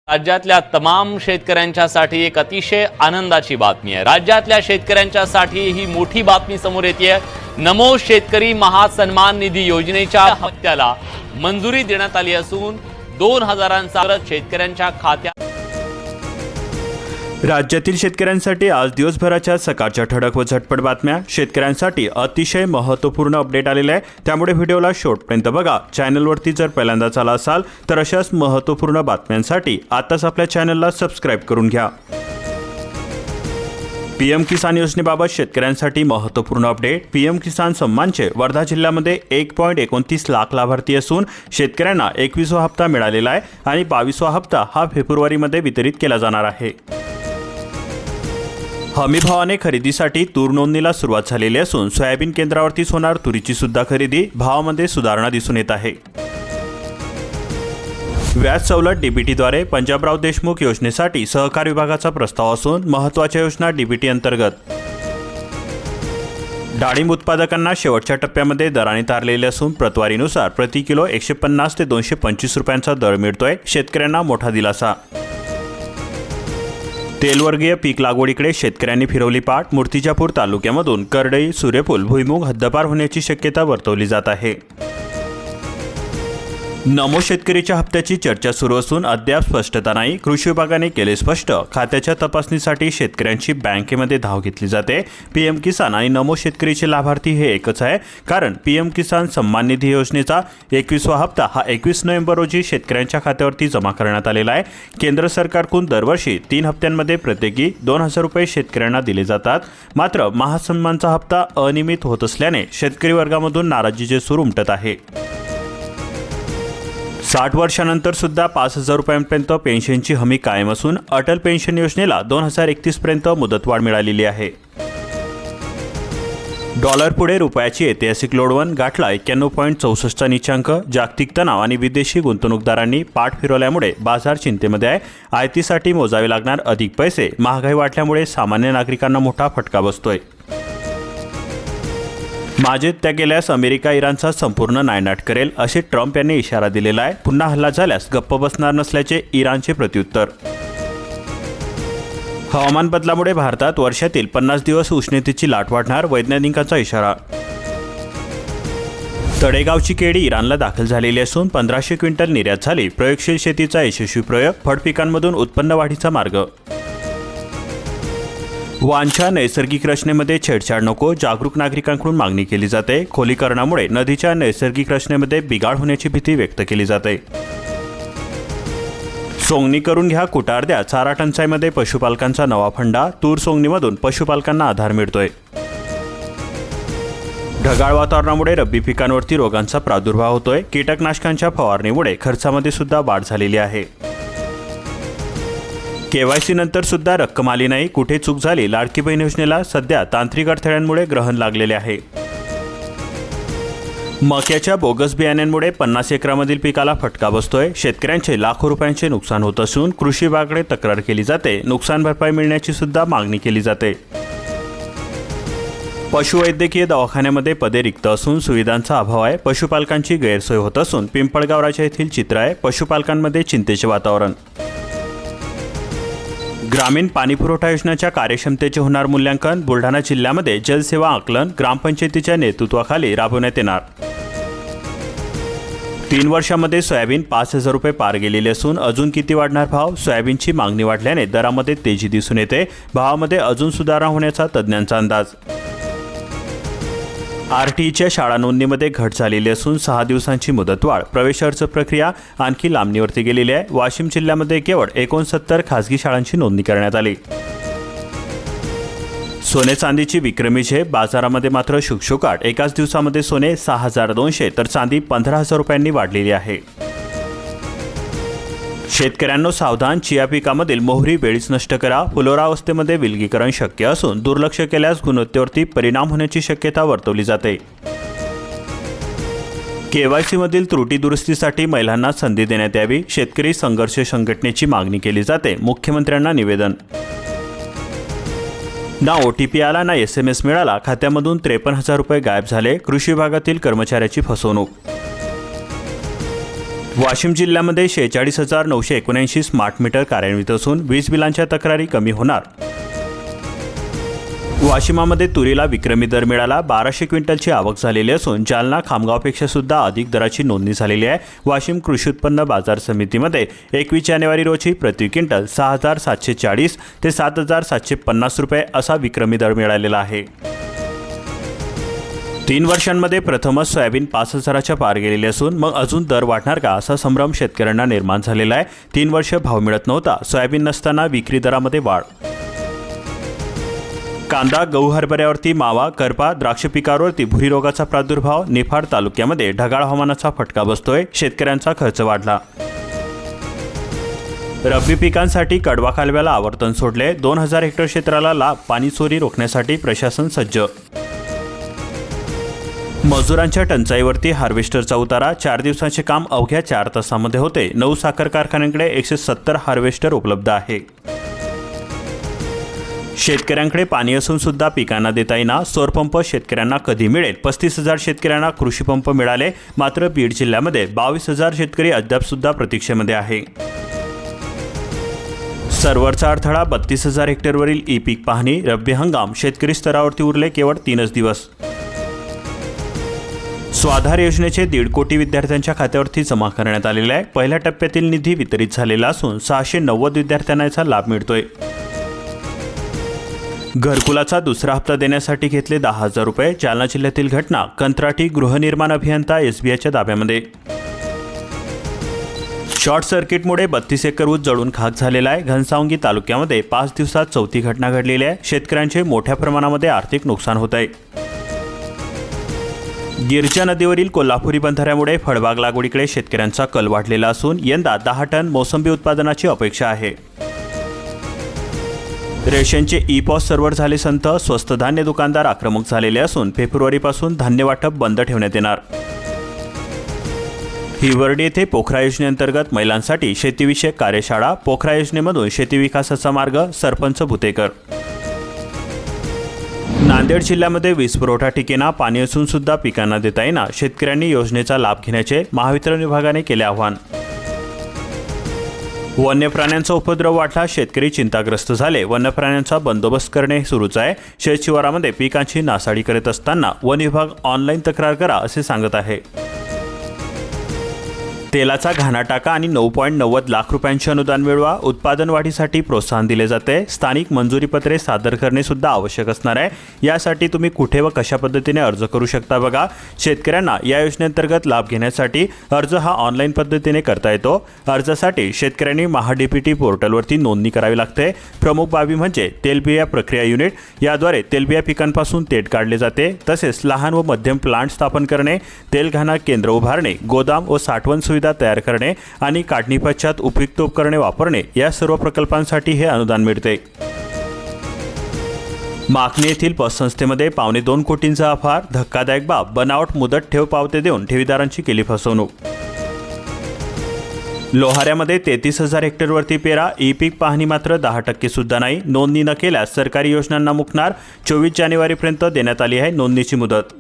राज्यातल्या तमाम शेतकऱ्यांच्यासाठी एक अतिशय आनंदाची बातमी आहे। राज्यातल्या शेतकऱ्यांच्यासाठी ही मोठी बातमी समोर येते। नमो शेतकरी महासन्मान निधी योजनेच्या हप्त्याला मंजुरी देण्यात आली असून 2000 शेतकऱ्यांच्या खात्यात। राज्यातील शेतकऱ्यांसाठी आज दिवसभराच्या सकाळच्या ठळक व झटपट बातम्या। शेतकऱ्यांसाठी अतिशय महत्त्वपूर्ण अपडेट आलेला आहे, त्यामुळे व्हिडिओला शेवटपर्यंत बघा। चॅनलवरती जर पहिल्यांदाच आला असाल तर अशाच महत्त्वपूर्ण बातम्यांसाठी आताच आपल्या चॅनलला सबस्क्राइब करून घ्या। पीएम किसान योजनेबाबत शेतकऱ्यांसाठी महत्त्वपूर्ण अपडेट। पीएम किसान सन्मानचे वर्धा जिल्ह्यामध्ये 1.29 लाख लाभार्थी असून शेतकऱ्यांना 21वा हप्ता मिळालेला आहे आणि 22वा हप्ता हा फेब्रुवारीमध्ये वितरित केला जाणार आहे। हमी भावाने खरेदीसाठी तूर नोंदणीला सुरुवात झालेली असून सोयाबीन केंद्रावरतीच होणार तुरीची सुद्धा खरेदी। भावामध्ये सुधारणा दिसून येत आहे। व्याज सवलत डीबीटीद्वारे पंजाबराव देशमुख योजनेसाठी सहकार विभागाचा प्रस्ताव असून महत्त्वाच्या योजना डीबीटी अंतर्गत। डाळिंब उत्पादकांना शेवटच्या टप्प्यामध्ये दराने तारलेले असून प्रतवारीनुसार प्रति किलो 150 ते 225 रुपयांचा दर मिळतोय। शेतकऱ्यांना मोठा दिलासा। तेलवर्गीय पीक लागवडीकडे शेतकऱ्यांनी फिरवली पाठ। मूर्तिजापूर तालुक्यामधून करडई, सूर्यफूल, भुईमूग हद्दपार होण्याची शक्यता वर्तवली जात आहे। नमो शेतकरीच्या हप्त्याची चर्चा सुरू असून अद्याप स्पष्टता नाही। कृषी विभागाने केले स्पष्ट, खात्याच्या तपासणीसाठी शेतकऱ्यांची बँकेमध्ये धाव घेतली जाते। पीएम किसान आणि नमो शेतकरीचे लाभार्थी हे एकच आहे, कारण पीएम किसान सन्मान निधी योजनेचा 21वा हप्ता हा 21 नोव्हेंबर रोजी शेतकऱ्यांच्या खात्यावरती जमा करण्यात आलेला आहे। केंद्र सरकारकडून दरवर्षी 3 हप्त्यांमध्ये प्रत्येकी 2000 रुपये शेतकऱ्यांना दिले जातात। मात्र महासन्मानचा हप्ता अनियमित होत असल्याने शेतकरी वर्गामधून नाराजीचे सूर उमटत आहे। 60 वर्षानंतर सुद्धा 5000 रुपयांपर्यंत पेन्शनची हमी कायम असून अटल पेन्शन योजनेला 2031 पर्यंत मुदतवाढ मिळालेली आहे। डॉलर पुढे रुपयाची ऐतिहासिक लोडवन गाठला 91.64 नीचांक। जागतिक तणाव आणि विदेशी गुंतवणूकदारांनी पाठ फिरवल्यामुळे बाजार चिंतेमध्ये आहे। आयातीसाठी मोजावे लागणार अधिक पैसे, महागाई वाढल्यामुळे सामान्य नागरिकांना मोठा फटका बसतोय। माजेत त्या गेल्यास अमेरिका इराणचा संपूर्ण नायनाट करेल असे ट्रम्प यांनी इशारा दिलेला आहे। पुन्हा हल्ला झाल्यास गप्प बसणार नसल्याचे इराणचे प्रत्युत्तर। हवामान बदलामुळे भारतात वर्षातील 50 दिवस उष्णतेची लाट वाढणार, वैज्ञानिकांचा इशारा। तळेगावची केळी इराणला दाखल झालेली असून 1500 क्विंटल निर्यात झाली। प्रयोगशील शेतीचा यशस्वी प्रयोग, फळपिकांमधून उत्पन्न वाढीचा मार्ग। वांच्या नैसर्गिक रचनेमध्ये छेडछाड नको, जागरूक नागरिकांकडून मागणी केली जाते। खोलीकरणामुळे नदीच्या नैसर्गिक रचनेमध्ये बिघाड होण्याची भीती व्यक्त केली जाते। सोंगणी करून घ्या, कुटार द्या, चारा टंचाईमध्ये पशुपालकांचा नवा फंडा। तूर सोंगणीमधून पशुपालकांना आधार मिळतोय। ढगाळ वातावरणामुळे रब्बी पिकांवरती रोगांचा प्रादुर्भाव होतोय। कीटकनाशकांच्या फवारणीमुळे खर्चामध्ये सुद्धा वाढ झालेली आहे। केवायसी नंतर सुद्धा रक्कम आली नाही, कुठे चूक झाली? लाडकी बहीण योजनेला सध्या तांत्रिक अडथळ्यांमुळे ग्रहण लागलेले आहे। मक्याच्या बोगस बियाण्यांमुळे 50 एकरामधील पिकाला फटका बसतोय। शेतकऱ्यांचे लाखो रुपयांचे नुकसान होत असून कृषी विभागाकडे तक्रार केली जाते। नुकसान भरपाई मिळण्याची सुद्धा मागणी केली जाते। पशुवैद्यकीय दवाखान्यामध्ये पदे रिक्त असून सुविधांचा अभाव आहे। पशुपालकांची गैरसोय होत असून पिंपळगाव राजा येथील चित्र आहे। पशुपालकांमध्ये चिंतेचे वातावरण। ग्रामीण पाणीपुरवठा योजनेच्या कार्यक्षमतेचे होणार मूल्यांकन। बुलढाणा जिल्ह्यामध्ये जलसेवा आकलन ग्रामपंचायतीच्या नेतृत्वाखाली राबवण्यात येणार। 3 वर्षांमध्ये सोयाबीन 5000 रुपये पार गेलेले असून अजून किती वाढणार भाव? सोयाबीनची मागणी वाढल्याने दरामध्ये तेजी दिसून येते। भावामध्ये अजून सुधारणा होण्याचा तज्ज्ञांचा अंदाज। आरटीईच्या शाळा नोंदणीमध्ये घट झालेली असून 6 दिवसांची मुदतवाढ। प्रवेश अर्ज प्रक्रिया आणखी लांबणीवरती गेलेली आहे। वाशिम जिल्ह्यामध्ये केवळ 69 खासगी शाळांची नोंदणी करण्यात आली। सोने चांदीची विक्रमी झेप, बाजारामध्ये मात्र शुकशुकाट। एकाच दिवसामध्ये सोने 6200 तर चांदी 15000 रुपयांनी वाढलेली आहे। शेतकऱ्यांनो सावधान, चिया पिकामधील मोहरी वेळीच नष्ट करा। फुलोरावस्थेमध्ये विलगीकरण शक्य असून दुर्लक्ष केल्यास गुणवत्तेवरती परिणाम होण्याची शक्यता वर्तवली जाते। केवायसी मधील त्रुटी दुरुस्तीसाठी महिलांना संधी देण्यात यावी। शेतकरी संघर्ष संघटनेची मागणी केली जाते। मुख्यमंत्र्यांना निवेदन। ना ओटीपी आला ना SMS मिळाला, खात्यामधून 53,000 रुपये गायब झाले। कृषी विभागातील कर्मचाऱ्याची फसवणूक। वाशिम जिल्ह्यामध्ये 46,979 स्मार्ट मीटर कार्यान्वित असून वीज बिलांच्या तक्रारी कमी होणार. वाशिमामध्ये तुरीला विक्रमी दर मिळाला. 1200 क्विंटलची आवक झालेली असून जालना खामगावपेक्षा सुद्धा अधिक दराची नोंदणी झालेली आहे. वाशिम कृषी उत्पन्न बाजार समितीमध्ये 21 जानेवारी रोजी प्रति क्विंटल 6,740 ते 7,750 रुपये असा विक्रमी दर मिळालेला आहे. 3 वर्षांमध्ये प्रथमच सोयाबीन 5,000च्या पार गेलेली असून मग अजून दर वाढणार का असा संभ्रम शेतकऱ्यांना निर्माण झालेला आहे. 3 वर्ष भाव मिळत नव्हता. सोयाबीन नसताना विक्री दरामध्ये वाढ. कांदा, गहू, हरभऱ्यावरती मावा, करपा, द्राक्ष पिकावरती भुरी रोगाचा प्रादुर्भाव. निफाड तालुक्यामध्ये ढगाळ हवामानाचा फटका बसतोय. शेतकऱ्यांचा खर्च वाढला. रब्बी पिकांसाठी कडवा कालव्याला आवर्तन सोडले. 2,000 हेक्टर क्षेत्राला लाभ. पाणी चोरी रोखण्यासाठी प्रशासन सज्ज. मजुरांच्या टंचाईवरती हार्वेस्टरचा उतारा. 4 दिवसांचे काम अवघ्या 4 तासामध्ये होते. 9 साखर कारखान्यांकडे 170 हार्वेस्टर उपलब्ध आहे. शेतकऱ्यांकडे पाणी असून सुद्धा पिकांना देता येईना. सौरपंप शेतकऱ्यांना कधी मिळेल? 35,000 शेतकऱ्यांना कृषी पंप मिळाले. मात्र बीड जिल्ह्यामध्ये 22,000 शेतकरी अद्याप सुद्धा प्रतीक्षेमध्ये आहे. सर्व्हरचा अडथळा. 32,000 हेक्टरवरील ई पीक पाहणी. रब्बी हंगाम शेतकरी स्तरावरती उरले केवळ 3 दिवस. स्वाधार योजनेचे 1.5 कोटी विद्यार्थ्यांच्या खात्यावरती जमा करण्यात आलेले आहे. पहिल्या टप्प्यातील निधी वितरित झालेला असून 690 विद्यार्थ्यांना याचा लाभ मिळतोय. घरकुलाचा दुसरा हप्ता देण्यासाठी घेतले 10,000 रुपये. जालना जिल्ह्यातील घटना. कंत्राटी गृहनिर्माण अभियंता एसबीआयच्या ताब्यामध्ये. शॉर्ट सर्किटमुळे 32 एकर ऊस जळून खाक झालेला आहे. घनसावंगी तालुक्यामध्ये 5 दिवसात चौथी घटना घडलेली आहे. शेतकऱ्यांचे मोठ्या प्रमाणामध्ये आर्थिक नुकसान होत आहे. गिरजा नदीवरील कोल्हापुरी बंधाऱ्यामुळे फळबाग लागवडीकडे शेतकऱ्यांचा कल वाढलेला असून यंदा 10 टन मोसंबी उत्पादनाची अपेक्षा आहे. रेशनचे ई-पॉस सर्व्हर झाले संत. स्वस्त धान्य दुकानदार आक्रमक झालेले असून फेब्रुवारीपासून धान्य वाटप बंद ठेवण्यात येणार. हिवर्डी येथे पोखरा योजनेअंतर्गत महिलांसाठी शेतीविषयक कार्यशाळा. पोखरा योजनेमधून शेती विकासाचा मार्ग. सरपंच भुतेकर. नांदेड जिल्ह्यामध्ये वीज पुरवठा टिकेना. पाणी असून सुद्धा पिकांना देता येईना. शेतकऱ्यांनी योजनेचा लाभ घेण्याचे महावितरण विभागाने केले आवाहन. वन्य प्राण्यांचा उपद्रव वाढला. शेतकरी चिंताग्रस्त झाले. वन्य प्राण्यांचा बंदोबस्त करणे सुरूच आहे. शेतशिवारामध्ये पिकांची नासाडी करत असताना वन विभाग ऑनलाईन तक्रार करा असे सांगत आहे. तेलाचा घाणा टाका आणि 9.90 लाख रुपयांचे अनुदान मिळवा. उत्पादन वाढीसाठी प्रोत्साहन दिले जाते. स्थानिक मंजुरी पत्रे सादर करणे सुद्धा आवश्यक असणार आहे. यासाठी तुम्ही कुठे व कशा पद्धतीने अर्ज करू शकता बघा. शेतकऱ्यांना या योजनेअंतर्गत लाभ घेण्यासाठी अर्ज हा ऑनलाईन पद्धतीने करता येतो. अर्जासाठी शेतकऱ्यांनी महाडीपीटी पोर्टलवरती नोंदणी करावी लागते. प्रमुख बाबी म्हणजे तेलबिया प्रक्रिया युनिट. याद्वारे तेलबिया पिकांपासून तेल काढले जाते. तसेच लहान व मध्यम प्लांट स्थापन करणे, तेलघाणा केंद्र उभारणे, गोदाम व साठवण सुविधा तयार करणे आणि काढणी पश्चात उपयुक्त उपकरणे वापरणे या सर्व प्रकल्पांसाठी हे अनुदान मिळते. माखणी येथील पतसंस्थेमध्ये 2.25 कोटींचा अपहार. धक्कादायक बाब. बनावट मुदत ठेव पावते देऊन ठेवीदारांची केली फसवणूक. लोहाऱ्यामध्ये 33,000 हेक्टरवरती पेरा. ई पीक पाहणी मात्र 10% सुद्धा नाही. नोंदणी न केल्यास सरकारी योजनांना मुकणार. 24 जानेवारीपर्यंत देण्यात आली आहे नोंदणीची मुदत.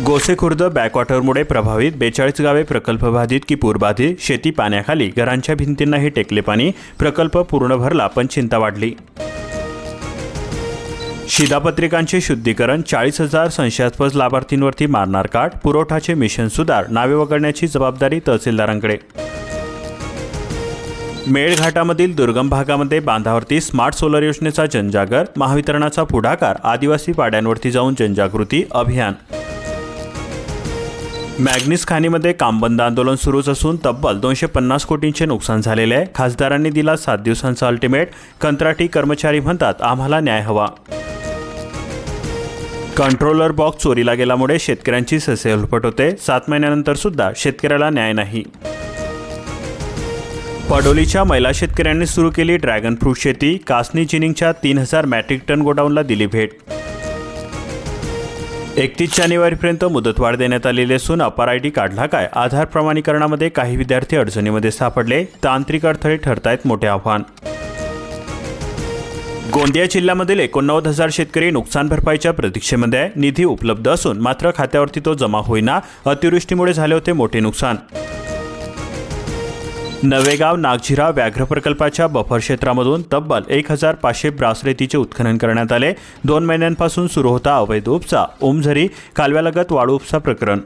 गोसेखुर्द बॅकवॉटरमुळे प्रभावित. 42 गावे प्रकल्प बाधित की पूरबाधित. शेती पाण्याखाली. घरांच्या भिंतींनाही टेकले पाणी. प्रकल्प पूर्ण भरला पण चिंता वाढली. शिधापत्रिकांचे शुद्धीकरण. 40,000 संशयास्पद लाभार्थींवरती मारणार काट. पुरवठाचे मिशन सुधार. नावे वगळण्याची जबाबदारी तहसीलदारांकडे. मेळघाटामधील दुर्गम भागामध्ये बांधावरती स्मार्ट सोलर योजनेचा जनजागर. महावितरणाचा पुढाकार. आदिवासी पाड्यांवरती जाऊन जनजागृती अभियान. मॅग्नीस खाणीमध्ये कामबंद आंदोलन सुरूच असून तब्बल 250 कोटींचे नुकसान झालेले आहे. खासदारांनी दिला 7 दिवसांचा अल्टिमेट. कंत्राटी कर्मचारी म्हणतात आम्हाला न्याय हवा. कंट्रोलर बॉक्स चोरीला गेल्यामुळे शेतकऱ्यांची ससेहोलपट होते. 7 महिन्यानंतर सुद्धा शेतकऱ्याला न्याय नाही. पडोलीच्या महिला शेतकऱ्यांनी सुरू केली ड्रॅगन फ्रूट शेती. कासनी जिनिंगच्या 3,000 मॅट्रिक टन गोडाऊनला दिली भेट. 31 जानेवारीपर्यंत मुदतवाढ देण्यात आलेली असून अपार आयडी काढला काय? आधार प्रमाणीकरणामध्ये काही विद्यार्थी अडचणीमध्ये सापडले. तांत्रिक अडथळे ठरतायत मोठे आव्हान. गोंदिया जिल्ह्यामधील 89,000 शेतकरी नुकसान भरपाईच्या प्रतीक्षेमध्ये आहे. निधी उपलब्ध असून मात्र खात्यावरती तो जमा होईना. अतिवृष्टीमुळे झाले होते मोठे नुकसान. नवेगाव नागझिरा व्याघ्र प्रकल्पाच्या बफर क्षेत्रामधून तब्बल 1,500 ब्रासरेतीचे उत्खनन करण्यात आले. 2 महिन्यांपासून सुरू होता अवैध उपसा. ओमझरी कालव्यालगत वाळू उपसा प्रकरण.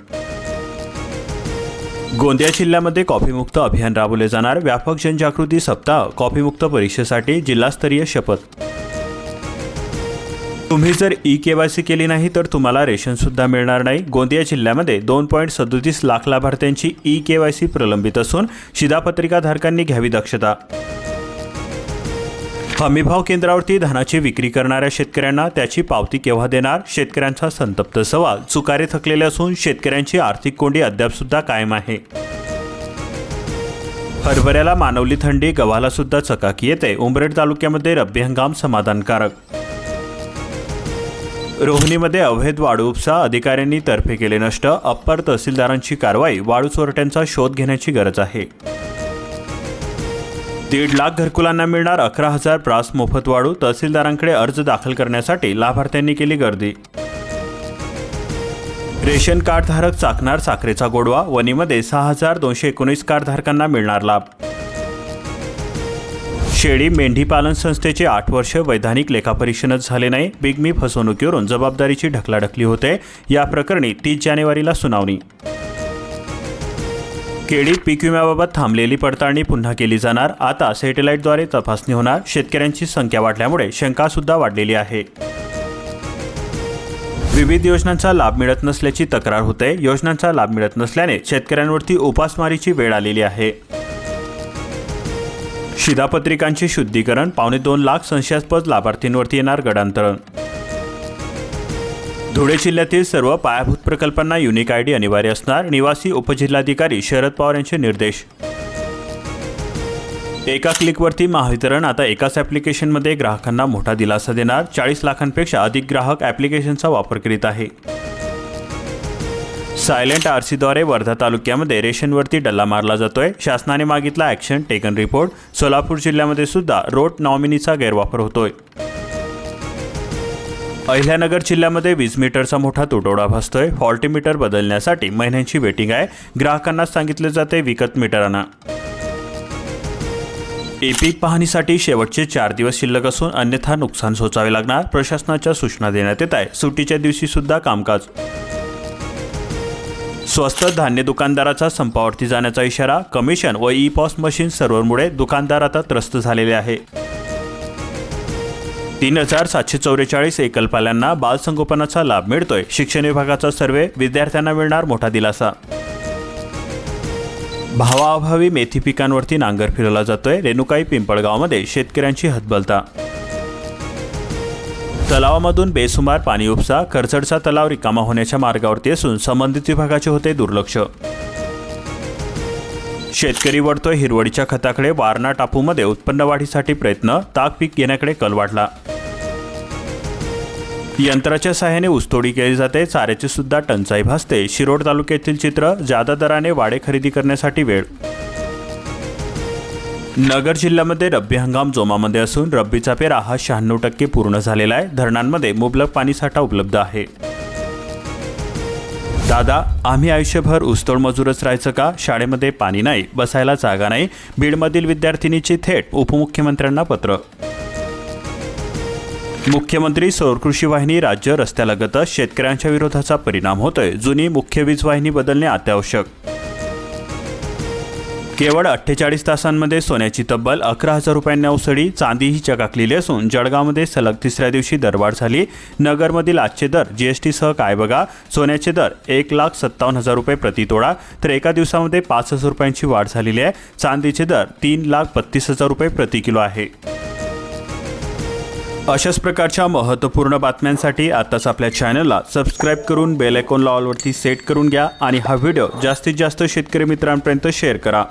गोंदिया जिल्ह्यामध्ये कॉफीमुक्त अभियान राबवले जाणार. व्यापक जनजागृती सप्ताह. कॉफीमुक्त परीक्षेसाठी जिल्हास्तरीय शपथ. तुम्ही जर ई-केवायसी केली नाही तर तुम्हाला रेशन सुद्धा मिळणार नाही. गोंदिया जिल्ह्यामध्ये 2.37 लाख लाभार्थ्यांची ई-केवायसी प्रलंबित असून शिधापत्रिका धारकांनी घ्यावी दक्षता. हमीभाव केंद्रावरती धानाची विक्री करणाऱ्या शेतकऱ्यांना त्याची पावती केव्हा देणार? शेतकऱ्यांचा संतप्त सवाल. चुकारे थकलेले असून शेतकऱ्यांची आर्थिक कोंडी अद्याप सुद्धा कायम आहे. हरभऱ्याला मानवली थंडी, गव्हाला सुद्धा चकाकी येते. उमरेड तालुक्यामध्ये रब्बी हंगाम समाधानकारक. रोहिणीमध्ये अवैध वाळू उपसा. अधिकाऱ्यांनी तर्फे केले नष्ट. अप्पर तहसीलदारांची कारवाई. वाळू चोरट्यांचा शोध घेण्याची गरज आहे. 1.5 लाख घरकुलांना मिळणार 11,000 ब्रास मोफत वाळू. तहसीलदारांकडे अर्ज दाखल करण्यासाठी लाभार्थ्यांनी केली गर्दी. रेशन कार्ड धारक चाकणार साखरेचा गोडवा. वणीमध्ये 6,219 कार्ड धारकांना मिळणार लाभ. शेळी मेंढी पालन संस्थेचे 8 वर्ष वैधानिक लेखापरीक्षणच झाले नाही. बिगमी फसवणुकीवरून जबाबदारीची ढकलाढकली होते. या प्रकरणी 30 जानेवारीला सुनावणी. केळी पीक विम्याबाबत थांबलेली पडताळणी पुन्हा केली जाणार. आता सॅटेलाईटद्वारे तपासणी होणार. शेतकऱ्यांची संख्या वाढल्यामुळे शंका सुद्धा वाढलेली आहे. विविध योजनांचा लाभ मिळत नसल्याची तक्रार होते. योजनांचा लाभ मिळत नसल्याने शेतकऱ्यांवरती उपासमारीची वेळ आलेली आहे. शिधापत्रिकांचे शुद्धीकरण. 2.25 लाख संशयास्पद लाभार्थींवरती येणार गडांतरण. धुळे जिल्ह्यातील सर्व पायाभूत प्रकल्पांना युनिक आयडी अनिवार्य असणार. निवासी उपजिल्हाधिकारी शरद पवार यांचे निर्देश. एका क्लिकवरती महावितरण आता एकाच ॲप्लिकेशनमध्ये ग्राहकांना मोठा दिलासा देणार. 40 लाखांपेक्षा अधिक ग्राहक ॲप्लिकेशनचा वापर करीत आहे. सायलेंट आरसीद्वारे वर्धा तालुक्यामध्ये रेशनवरती डल्ला मारला जातोय. शासनाने मागितला ॲक्शन टेकन रिपोर्ट. सोलापूर जिल्ह्यामध्ये सुद्धा रोट नॉमिनीचा गैरवापर होतोय. अहिल्यानगर जिल्ह्यामध्ये वीज मीटरचा मोठा तुटवडा भासतोय. फॉल्टी मीटर बदलण्यासाठी महिन्यांची वेटिंग आहे. ग्राहकांना सांगितले जाते विकत मीटर आणा. पीक पाहणीसाठी शेवटचे 4 दिवस शिल्लक असून अन्यथा नुकसान सोसावे लागणार. प्रशासनाच्या सूचना देण्यात येत आहे. सुट्टीच्या दिवशी सुद्धा कामकाज. स्वस्त धान्य दुकानदाराचा संपावरती जाण्याचा इशारा. कमिशन व ई-पॉस मशीन सर्व्हरमुळे दुकानदार आता त्रस्त झालेले आहे. 3,744 एकलपाल्यांना बालसंगोपनाचा लाभ मिळतोय. शिक्षण विभागाचा सर्व्हे. विद्यार्थ्यांना मिळणार मोठा दिलासा. भावाअभावी मेथी पिकांवरती नांगर फिरवला जातोय. रेणुकाई पिंपळगावमध्ये शेतकऱ्यांची हतबलता. तलावामधून बेसुमार पाणी उपसा. करचडचा तलाव रिकामा होण्याच्या मार्गावरती असून संबंधित विभागाचे होते दुर्लक्ष. शेतकरी वळतोय हिरवळीच्या खताकडे. वारणा टापूमध्ये उत्पन्न वाढीसाठी प्रयत्न. ताक पीक घेण्याकडे कल वाढला. यंत्राच्या सहाय्याने ऊसतोडी केली जाते. चाऱ्याची सुद्धा टंचाई भासते. शिरोड तालुक्यातील चित्र. जादा दराने वाडे खरेदी करण्यासाठी वेळ. नगर जिल्ह्यामध्ये रब्बी हंगाम जोमामध्ये असून रब्बीचा पेरा हा 96% पूर्ण झालेला आहे. धरणांमध्ये मुबलक पाणीसाठा उपलब्ध आहे. दादा, आम्ही आयुष्यभर ऊसतोड मजूरच राहायचं का? शाळेमध्ये पाणी नाही, बसायला जागा नाही. बीडमधील विद्यार्थिनीची थेट उपमुख्यमंत्र्यांना पत्र. मुख्यमंत्री सौर कृषी वाहिनी राज्य रस्त्यालगतच. शेतकऱ्यांच्या विरोधाचा परिणाम होतोय. जुनी मुख्य वीज वाहिनी बदलणे अत्यावश्यक. केवळ 48 तासांमध्ये सोन्याची तब्बल 11,000 रुपयांनी उसळी. चांदीही चकाकलेली असून जळगावमध्ये सलग 3ऱ्या दिवशी दरवाढ झाली. नगरमधील आजचे दर जीएसटीसह काय बघा. सोन्याचे दर 1,57,000 रुपये प्रति तोळा, तर एका दिवसामध्ये 5,000 रुपयांची वाढ झालेली आहे. चांदीचे दर 3,32,000 रुपये प्रति किलो आहे. अशाच प्रकारच्या महत्त्वपूर्ण बातम्यांसाठी आताच आपल्या चॅनलला सबस्क्राईब करून बेल आयकॉनला ऑलवरती सेट करून घ्या आणि हा व्हिडिओ जास्तीत जास्त शेतकरी मित्रांपर्यंत शेअर करा.